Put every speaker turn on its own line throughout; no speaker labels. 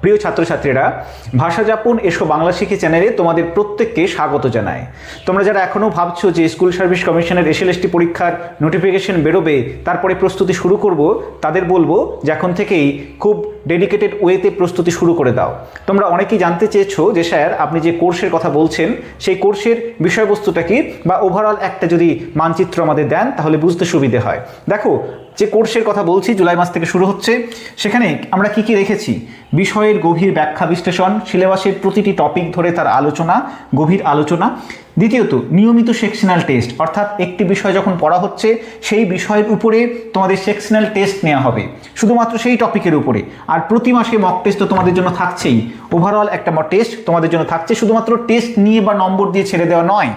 প্রিয় ছাত্রছাত্রীরা, ভাষা যাপন এসো বাংলা শিখি চ্যানেলে তোমাদের প্রত্যেককে স্বাগত জানাই। তোমরা যারা এখনও ভাবছো যে স্কুল সার্ভিস কমিশনের এসএলএসটি পরীক্ষার নোটিফিকেশন বেরোবে, তারপরে প্রস্তুতি শুরু করব, তাদের বলবো যে এখন থেকেই খুব ডেডিকেটেড ওয়েতে প্রস্তুতি শুরু করে দাও। তোমরা অনেকেই জানতে চেয়েছো যে স্যার আপনি যে কোর্সের কথা বলছেন সেই কোর্সের বিষয়বস্তুটা কি, বা ওভারঅল একটা যদি মানচিত্র আমাদের দেন তাহলে বুঝতে সুবিধে হয়। দেখো, যে কোর্সের কথা বলছি জুলাই মাস থেকে শুরু হচ্ছে, সেখানে আমরা কি কি রেখেছি? বিষয়ের গভীর ব্যাখ্যা বিশ্লেষণ, সিলেবাসের প্রতিটি টপিক ধরে তার আলোচনা, গভীর আলোচনা। দ্বিতীয়ত, নিয়মিত সেকশনাল টেস্ট, অর্থাৎ একটি বিষয় যখন পড়া হচ্ছে সেই বিষয়ের উপরে তোমাদের সেকশনাল টেস্ট নেওয়া হবে, শুধুমাত্র সেই টপিকের উপরে। আর প্রতি মাসে মক টেস্ট তো তোমাদের জন্য থাকছেই, ওভারঅল একটা মক টেস্ট তোমাদের জন্য থাকছে। শুধুমাত্র টেস্ট নিয়ে বা নম্বর দিয়ে ছেড়ে দেওয়া নয়,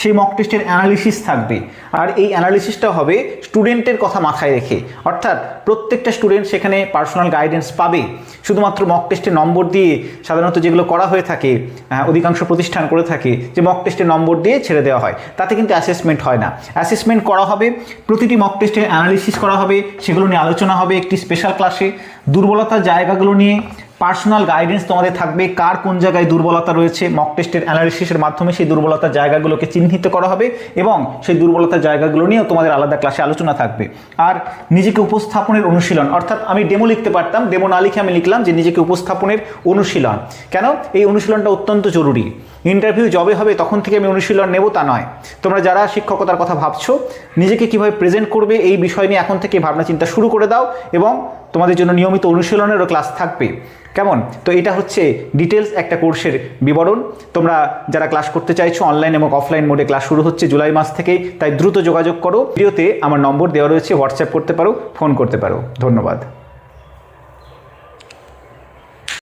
সেই মক টেস্টের অ্যানালিসিস থাকবে। আর এই অ্যানালিসিসটা হবে স্টুডেন্টের কথা মাথায় রেখে, অর্থাৎ প্রত্যেকটা স্টুডেন্ট সেখানে পার্সোনাল গাইডেন্স পাবে। শুধুমাত্র মক টেস্টের নম্বর দিয়ে সাধারণত যেগুলো করা হয়ে থাকে, অধিকাংশ প্রতিষ্ঠান করে থাকে যে মক টেস্টের নম্বর দিয়ে ছেড়ে দেওয়া হয়, তাতে কিন্তু অ্যাসেসমেন্ট হয় না। অ্যাসেসমেন্ট করা হবে, প্রতিটি মক টেস্টের অ্যানালিসিস করা হবে, সেগুলো নিয়ে আলোচনা হবে একটি স্পেশাল ক্লাসে। দুর্বলতার জায়গাগুলো নিয়ে পার্সোনাল গাইডেন্স তোমাদের থাকবে, কার কোন জায়গায় দুর্বলতা রয়েছে, মক টেস্টের অ্যানালিসিসের মাধ্যমে সেই দুর্বলতার জায়গাগুলোকে চিহ্নিত করা হবে এবং সেই দুর্বলতার জায়গাগুলো নিয়েও তোমাদের আলাদা ক্লাসে আলোচনা থাকবে। আর নিজেকে উপস্থাপনের অনুশীলন, অর্থাৎ আমি ডেমো লিখতে পারতাম, ডেমো না লিখে আমি লিখলাম যে নিজেকে উপস্থাপনের অনুশীলন। কেন? এই অনুশীলনটা অত্যন্ত জরুরি। ইন্টারভিউ যবে হবে তখন থেকে আমি অনুশীলন নেব তা নয়। তোমরা যারা শিক্ষকতার কথা ভাবছো, নিজেকে কিভাবে প্রেজেন্ট করবে এই বিষয় নিয়ে এখন থেকে ভাবনা চিন্তা শুরু করে দাও, এবং তোমাদের জন্য নিয়মিত অনুশীলনেরও ক্লাস থাকবে। কেমন? তো এটা হচ্ছে ডিটেলস একটা কোর্সের বিবরণ। তোমরা যারা ক্লাস করতে চাইছো, অনলাইন এবং অফলাইন মোডে ক্লাস শুরু হচ্ছে জুলাই মাস থেকেই, তাই দ্রুত যোগাযোগ করো। ভিডিওতে আমার নম্বর দেওয়া রয়েছে, হোয়াটসঅ্যাপ করতে পারো, ফোন করতে পারো। ধন্যবাদ।